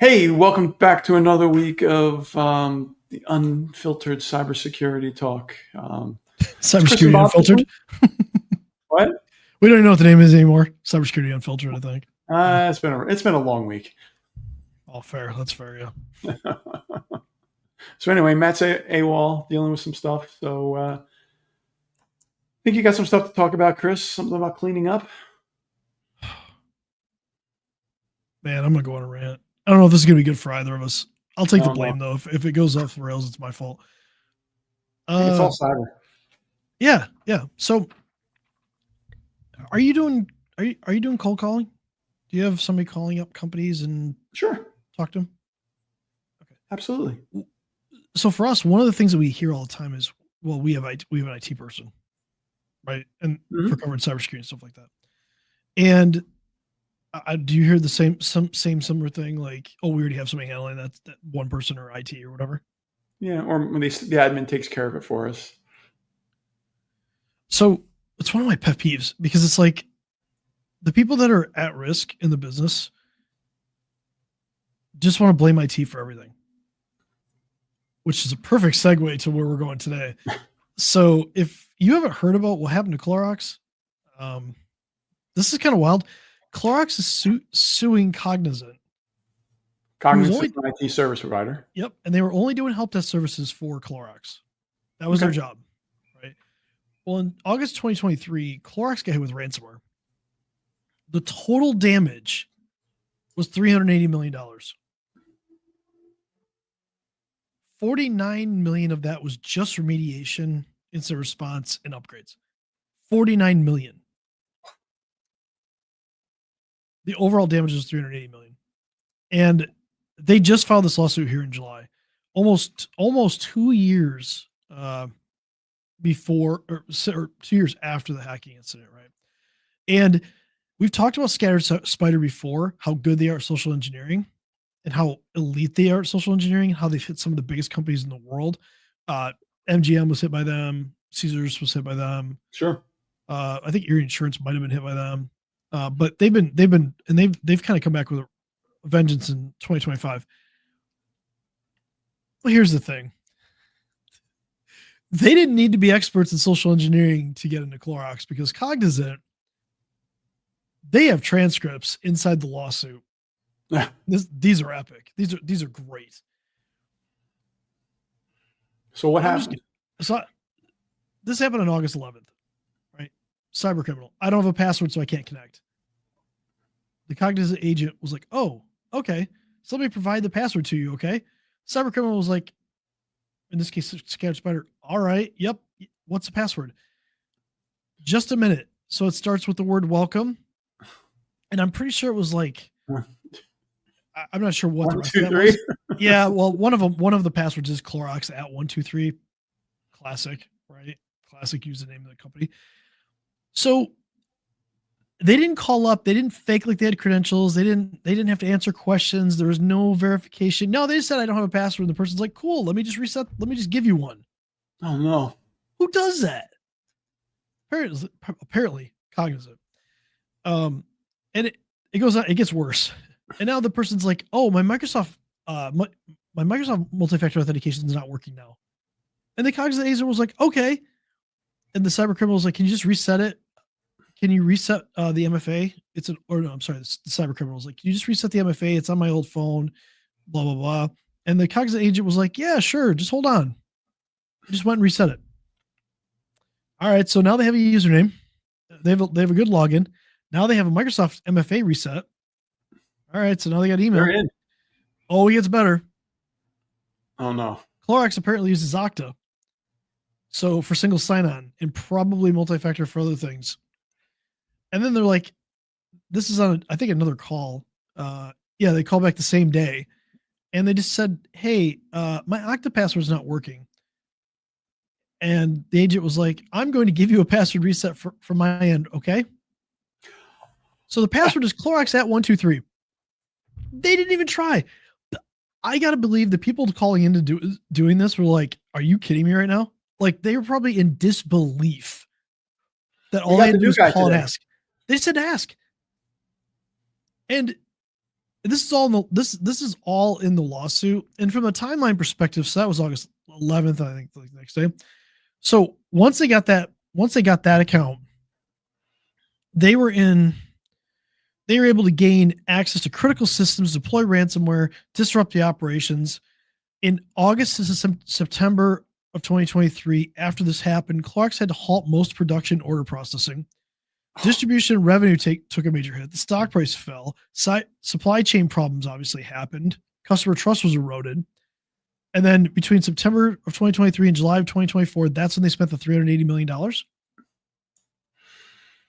Hey, welcome back to another week of the unfiltered cybersecurity talk. It's Chris and Cybersecurity Bob. Unfiltered. What? We don't even know what the name is anymore. Cybersecurity Unfiltered, I think. It's been a long week. Oh, fair. That's fair, yeah. So anyway, Matt's AWOL dealing with some stuff. So I think you got some stuff to talk about, Chris. Something about cleaning up. Man, I'm going to go on a rant. I don't know if this is going to be good for either of us. I'll take the No. blame, though. If it goes off the rails, it's my fault. It's all cyber. Yeah. So are you doing cold calling? Do you have somebody calling up companies and Sure. talk to them? Okay. Absolutely. So for us, one of the things that we hear all the time is, well, we have an IT person, right? And for covering cybersecurity and stuff like that. And do you hear the same similar thing? Like, oh, we already have somebody handling that one person or IT or whatever. Yeah, or when the admin takes care of it for us. So it's one of my pet peeves because it's like the people that are at risk in the business just want to blame IT for everything, which is a perfect segue to where we're going today. So if you haven't heard about what happened to Clorox, this is kind of wild. Clorox is suing Cognizant. Cognizant is an IT service provider. Yep. And they were only doing help desk services for Clorox. That was their job, right? Well, in August 2023, Clorox got hit with ransomware. The total damage was $380 million. $49 million of that was just remediation, incident response, and upgrades. $49 million. The overall damage is $380 million. And they just filed this lawsuit here in July, almost 2 years before or 2 years after the hacking incident, right? And we've talked about Scattered Spider before, how good they are at social engineering and how elite they are at social engineering, how they've hit some of the biggest companies in the world. MGM was hit by them. Caesars was hit by them. Sure. I think Erie Insurance might have been hit by them. But they've kind of come back with a vengeance in 2025. Well, here's the thing. They didn't need to be experts in social engineering to get into Clorox because Cognizant, they have transcripts inside the lawsuit. These are epic. These are great. So what happened? So this happened on August 11th, right? Cyber criminal. I don't have a password, so I can't connect. The Cognizant agent was like, oh, okay. So let me provide the password to you, okay? Cyber criminal was like, in this case, Scattered Spider, all right, yep. What's the password? Just a minute. So it starts with the word welcome. And I'm pretty sure it was like, I'm not sure what the rest of that was. Yeah, well, one of the passwords is Clorox at 123. Classic, right? Classic username of the company. So they didn't call up. They didn't fake like they had credentials. They didn't have to answer questions. There was no verification. No, they just said, I don't have a password. And the person's like, cool, let me just reset. Let me just give you one. Oh, no. Who does that? Apparently Cognizant. And it goes on, it gets worse. And now the person's like, oh, my Microsoft multi-factor authentication is not working now. And the Cognizant agent was like, okay. And the cyber criminal was like, can you just reset it? Can you reset the MFA? The cyber criminal was like, can you just reset the MFA? It's on my old phone, blah, blah, blah. And the Cognizant agent was like, yeah, sure. Just hold on. I just went and reset it. All right. So now they have a username. They have a good login. Now they have a Microsoft MFA reset. All right. So now they got email. They're in. Oh, it gets better. Oh, no. Clorox apparently uses Okta. So for single sign-on and probably multi-factor for other things. And then they're like, this is on, I think, another call. They call back the same day. And they just said, hey, my Okta password is not working. And the agent was like, I'm going to give you a password reset from my end, okay? So the password is Clorox at 123. They didn't even try. I got to believe the people calling into doing this were like, are you kidding me right now? Like, they were probably in disbelief that all they had to do was call and ask. They said ask. And this is all in the this is all in the lawsuit. And from a timeline perspective, so that was August 11th, I think, the next day. So once they got that account, they were able to gain access to critical systems, deploy ransomware, disrupt the operations. In August to September of 2023, after this happened, Clorox had to halt most production order processing. Distribution revenue took a major hit. The stock price fell. Supply chain problems obviously happened. Customer trust was eroded. And then between September of 2023 and July of 2024, that's when they spent the $380 million.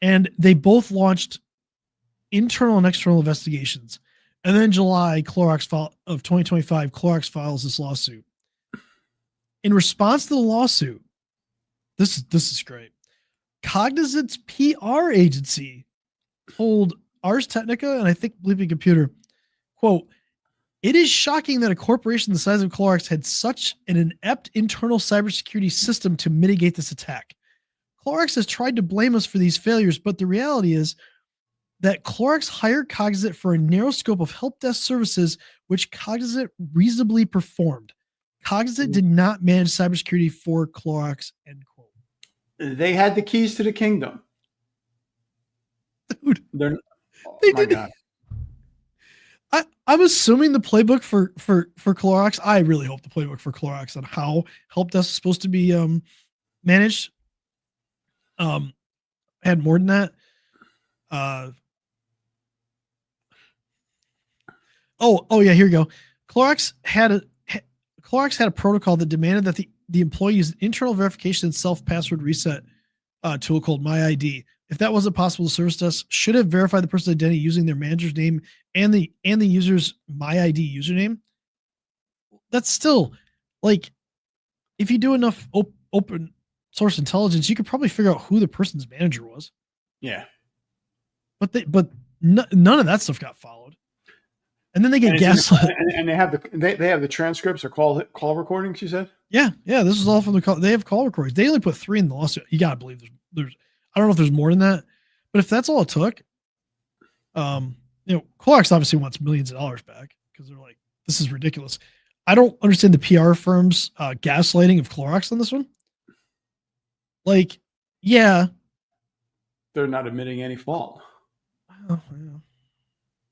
And they both launched internal and external investigations. And then July of 2025, Clorox files this lawsuit. In response to the lawsuit, this is great. Cognizant's PR agency told Ars Technica and I think Bleeping Computer, quote, "It is shocking that a corporation the size of Clorox had such an inept internal cybersecurity system to mitigate this attack. Clorox has tried to blame us for these failures, but the reality is that Clorox hired Cognizant for a narrow scope of help desk services, which Cognizant reasonably performed. Cognizant did not manage cybersecurity for Clorox," end quote. They had the keys to the kingdom. Dude, They're, they my did. God. I'm assuming the playbook for Clorox. I really hope the playbook for Clorox on how help desk is supposed to be managed had more than that. Oh yeah, here you go. Clorox had a protocol that demanded that the employee use an internal verification and self-password reset tool called MyID. If that wasn't possible, the service desk should have verified the person's identity using their manager's name and the user's MyID username. That's still, like, if you do enough open source intelligence, you could probably figure out who the person's manager was. Yeah. But none of that stuff got followed. And then they get gaslit. And they have the transcripts or call recordings, you said? Yeah. This is all from the call. They have call recordings. They only put 3 in the lawsuit. You gotta believe there's I don't know if there's more than that, but if that's all it took, Clorox obviously wants millions of dollars back because they're like, this is ridiculous. I don't understand the PR firm's gaslighting of Clorox on this one. Like, yeah, they're not admitting any fault. Oh, yeah.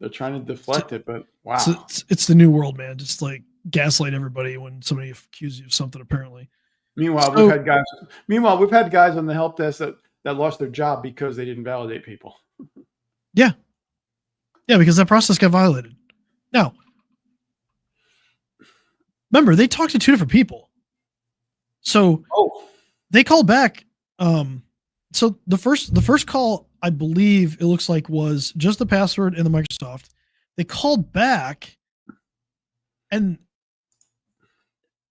They're trying to deflect it, but wow. It's the new world, man. Just like gaslight everybody when somebody accuses you of something, apparently. Meanwhile, we've had guys on the help desk that lost their job because they didn't validate people. Yeah. Yeah, because that process got violated. Now, remember, they talked to 2 different people. So they called back. So the first call, I believe it looks like, was just the password and the Microsoft. They called back and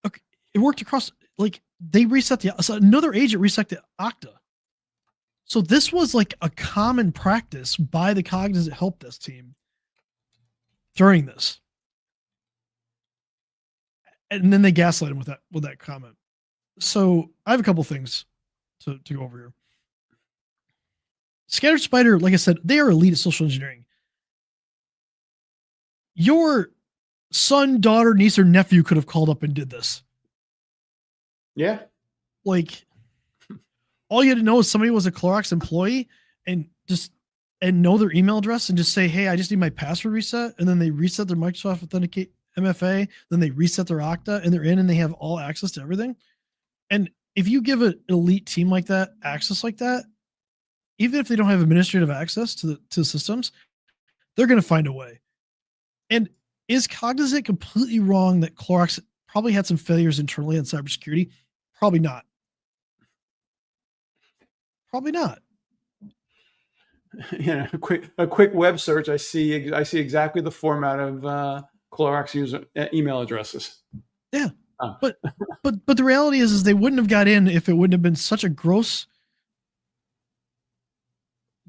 it worked across, like, they reset so another agent reset the Okta. So this was like a common practice by the Cognizant help desk team during this. And then they gaslight him with that comment. So I have a couple things to go over here. Scattered Spider, like I said, they are elite at social engineering. Your son, daughter, niece, or nephew could have called up and did this. Yeah. Like, all you had to know is somebody was a Clorox employee and know their email address and just say, hey, I just need my password reset. And then they reset their Microsoft Authenticate MFA. Then they reset their Okta and they're in and they have all access to everything. And if you give an elite team like that access like that, even if they don't have administrative access to the systems, they're going to find a way. And is Cognizant completely wrong that Clorox probably had some failures internally on cybersecurity? Probably not. Probably not. A quick web search. I see exactly the format of Clorox user email addresses. Yeah, but the reality is they wouldn't have got in if it wouldn't have been such a gross,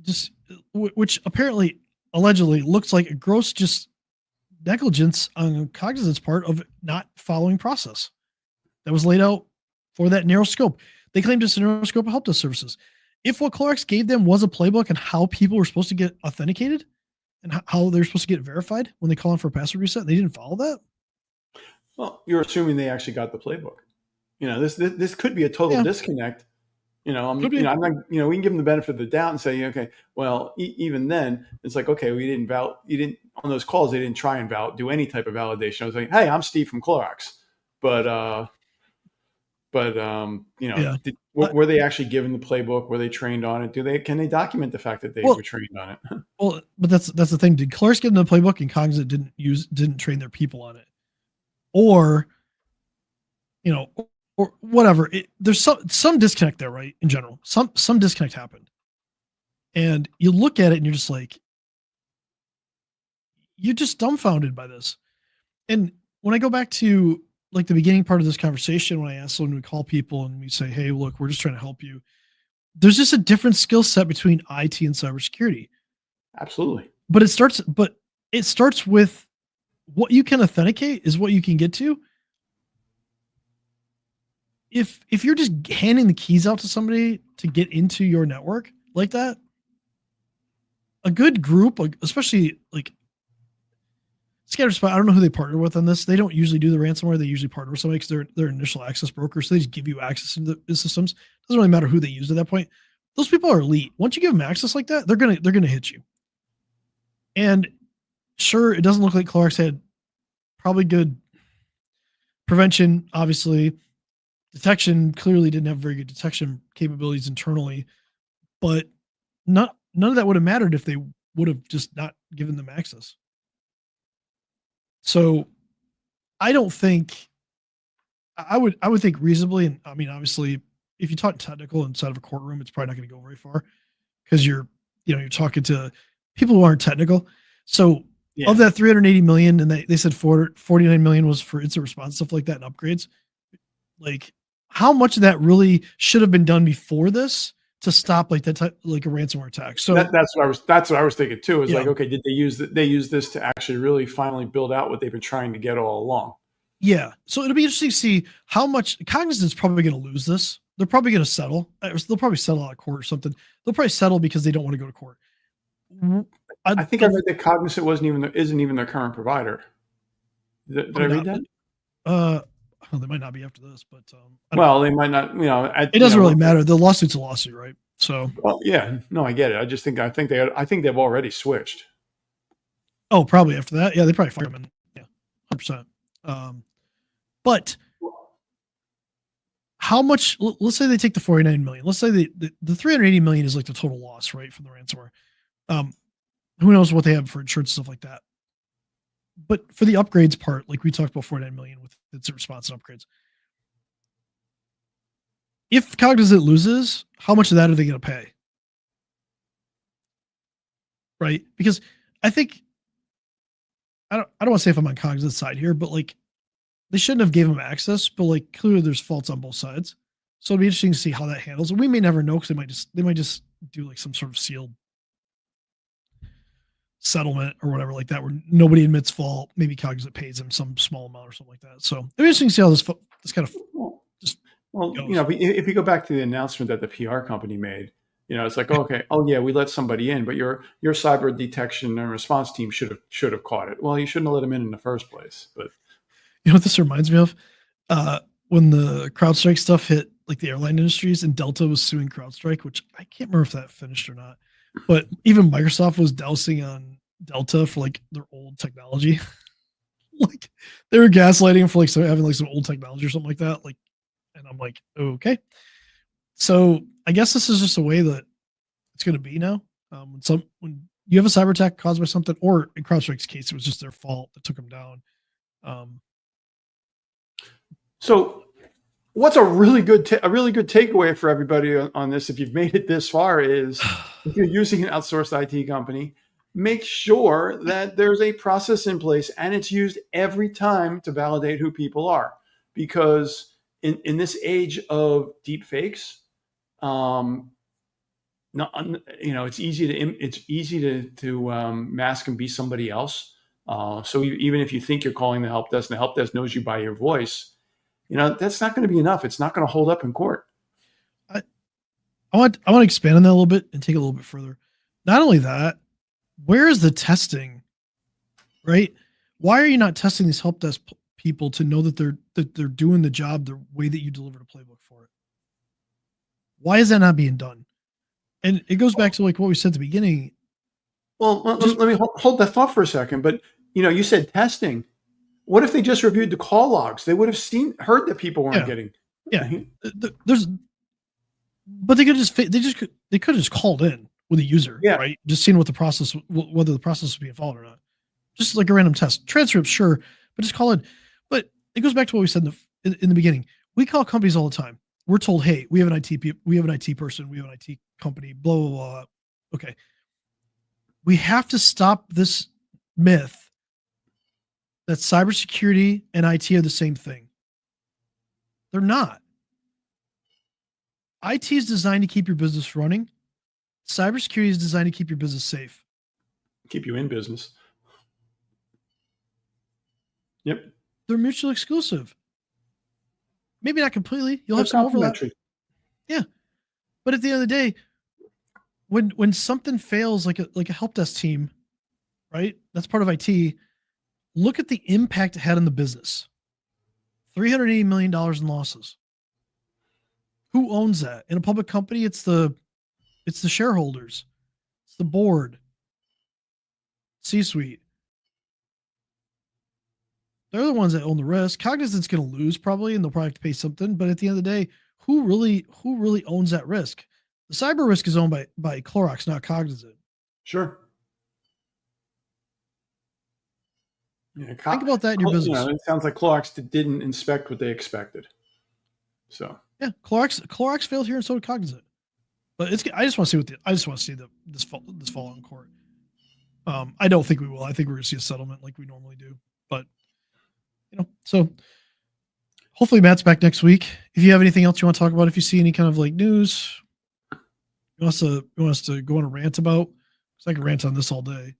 just which apparently allegedly looks like a gross just negligence on Cognizant's part of not following process that was laid out for that narrow scope. They claimed it's a narrow scope of help desk services. If what Clorox gave them was a playbook on how people were supposed to get authenticated, and how they're supposed to get verified when they call in for a password reset? They didn't follow that. Well, you're assuming they actually got the playbook. This could be a total Yeah, disconnect. could be. I'm not. We can give them the benefit of the doubt and say, okay, well, even then, it's like, okay, you didn't on those calls, they didn't try and do any type of validation. I was like, hey, I'm Steve from Clorox, but Yeah. were they actually given the playbook? Were they trained on it? Can they document the fact that they Well, were trained on it? well, but that's the thing. Did Clorox give them the playbook and Cognizant didn't train their people on it, or or whatever? There's some disconnect there, right? In general, some disconnect happened, and you look at it and you're just like, you're just dumbfounded by this. And when I go back to like the beginning part of this conversation, when I asked when we call people and we say, hey, look, we're just trying to help you. There's just a different skill set between IT and cybersecurity. Absolutely. But it starts with what you can authenticate is what you can get to. If you're just handing the keys out to somebody to get into your network like that, a good group, like especially like Scatterspot, I don't know who they partner with on this. They don't usually do the ransomware. They usually partner with somebody because they're initial access brokers. So they just give you access into the systems. Doesn't really matter who they use at that point. Those people are elite. Once you give them access like that, they're gonna hit you. And sure, it doesn't look like Clorox had probably good prevention. Obviously, detection clearly didn't have very good detection capabilities internally, but none of that would have mattered if they would have just not given them access. So I don't think I would think reasonably, and I mean, obviously, if you talk technical inside of a courtroom, it's probably not going to go very far because you're talking to people who aren't technical. So of that 380 million, and they said 49 million was for incident response, stuff like that, and upgrades. Like, how much of that really should have been done before this to stop like that type, like a ransomware attack? So that's what I was thinking too. Is like, okay, did they use this to actually really finally build out what they've been trying to get all along? Yeah. So it'll be interesting to see how much Cognizant's probably going to lose this. They're probably going to settle. They'll probably settle out of court or something. They'll probably settle because they don't want to go to court. I think I read that Cognizant isn't even their current provider. Did I read that? They might not be after this, but they might not. It doesn't really matter. The lawsuit's a lawsuit, right? So, yeah, no, I get it. I think they've already switched. Oh, probably after that. Yeah, they probably fired him. Yeah, 100%. But how much? Let's say they take the 49 million. Let's say the 380 million is like the total loss, right, from the ransomware. Who knows what they have for insurance and stuff like that. But for the upgrades part, like we talked about 49 million with its response and upgrades. If Cognizant loses, how much of that are they going to pay? Right? Because I think I don't want to say if I'm on Cognizant's side here, but like they shouldn't have given them access, but like clearly there's faults on both sides. So it'll be interesting to see how that handles. And we may never know because they might just do like some sort of sealed settlement or whatever like that, where nobody admits fault. Maybe Cognizant pays them some small amount or something like that. So it'll be interesting to see how this kind of just well, goes. If you go back to the announcement that the PR company made, it's like, okay, oh yeah, we let somebody in, but your cyber detection and response team should have caught it. Well, you shouldn't have let them in the first place. But you know what this reminds me of? When the CrowdStrike stuff hit like the airline industries and Delta was suing CrowdStrike, which I can't remember if that finished or not. But even Microsoft was dousing on Delta for like their old technology. Like they were gaslighting for like having like some old technology or something like that. Like, and I'm like, okay. So I guess this is just a way that it's going to be now. When you have a cyber attack caused by something, or in CrowdStrike's case, it was just their fault that took them down. So what's a really good takeaway for everybody on this, if you've made it this far, is if you're using an outsourced IT company, make sure that there's a process in place and it's used every time to validate who people are. Because in this age of deep fakes, it's easy to mask and be somebody else. So even if you think you're calling the help desk and the help desk knows you by your voice, that's not going to be enough. It's not going to hold up in court. I want to expand on that a little bit and take it a little bit further. Not only that, where is the testing, right? Why are you not testing these help desk people to know that they're doing the job the way that you delivered a playbook for it? Why is that not being done? And it goes back to like what we said at the beginning. Well, let me hold that thought for a second. But you said testing. What if they just reviewed the call logs? They would have heard that people weren't getting. Yeah, but they could have just called in with a user, right? Just seeing whether the process was being followed or not. Just like a random test transcript, sure, but just call it. But it goes back to what we said in the beginning. We call companies all the time. We're told, hey, we have an IT person, we have an IT company, blah blah blah. Okay, we have to stop this myth that cybersecurity and IT are the same thing. They're not. IT is designed to keep your business running. Cybersecurity is designed to keep your business safe. Keep you in business. Yep. They're mutually exclusive. Maybe not completely. You'll have some overlap. Yeah. But at the end of the day, when something fails like a help desk team, right? That's part of IT. Look at the impact it had on the business. $380 million in losses. Who owns that? In a public company, it's the shareholders. It's the board. C-suite. They're the ones that own the risk. Cognizant's going to lose probably, and they'll probably have to pay something. But at the end of the day, who really owns that risk? The cyber risk is owned by Clorox, not Cognizant. Sure. Yeah, think about that in your business. It sounds like Clorox didn't inspect what they expected. So yeah, Clorox failed here, and so did Cognizant. But I just want to see this fall in court. I don't think we will. I think we're going to see a settlement like we normally do. But so hopefully Matt's back next week. If you have anything else you want to talk about, if you see any kind of like news, you want us to go on a rant about, because I can rant on this all day.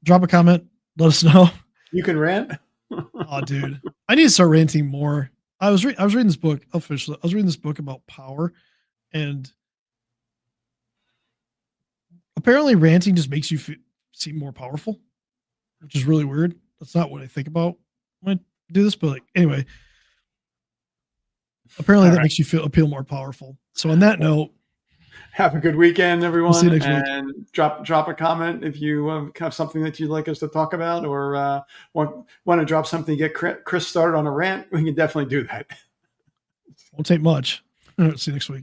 Drop a comment. Let us know. You can rant. Oh, dude, I need to start ranting more. I was reading this book. I'll finish it. I was reading this book about power, and apparently ranting just makes you seem more powerful, which is really weird. That's not what I think about when I do this, but like, anyway, apparently that makes you appeal more powerful. So on that note, have a good weekend, everyone. We'll see you next week. And drop a comment if you have something that you'd like us to talk about, or want to drop something to get Chris started on a rant. We can definitely do that. Won't take much. See you next week.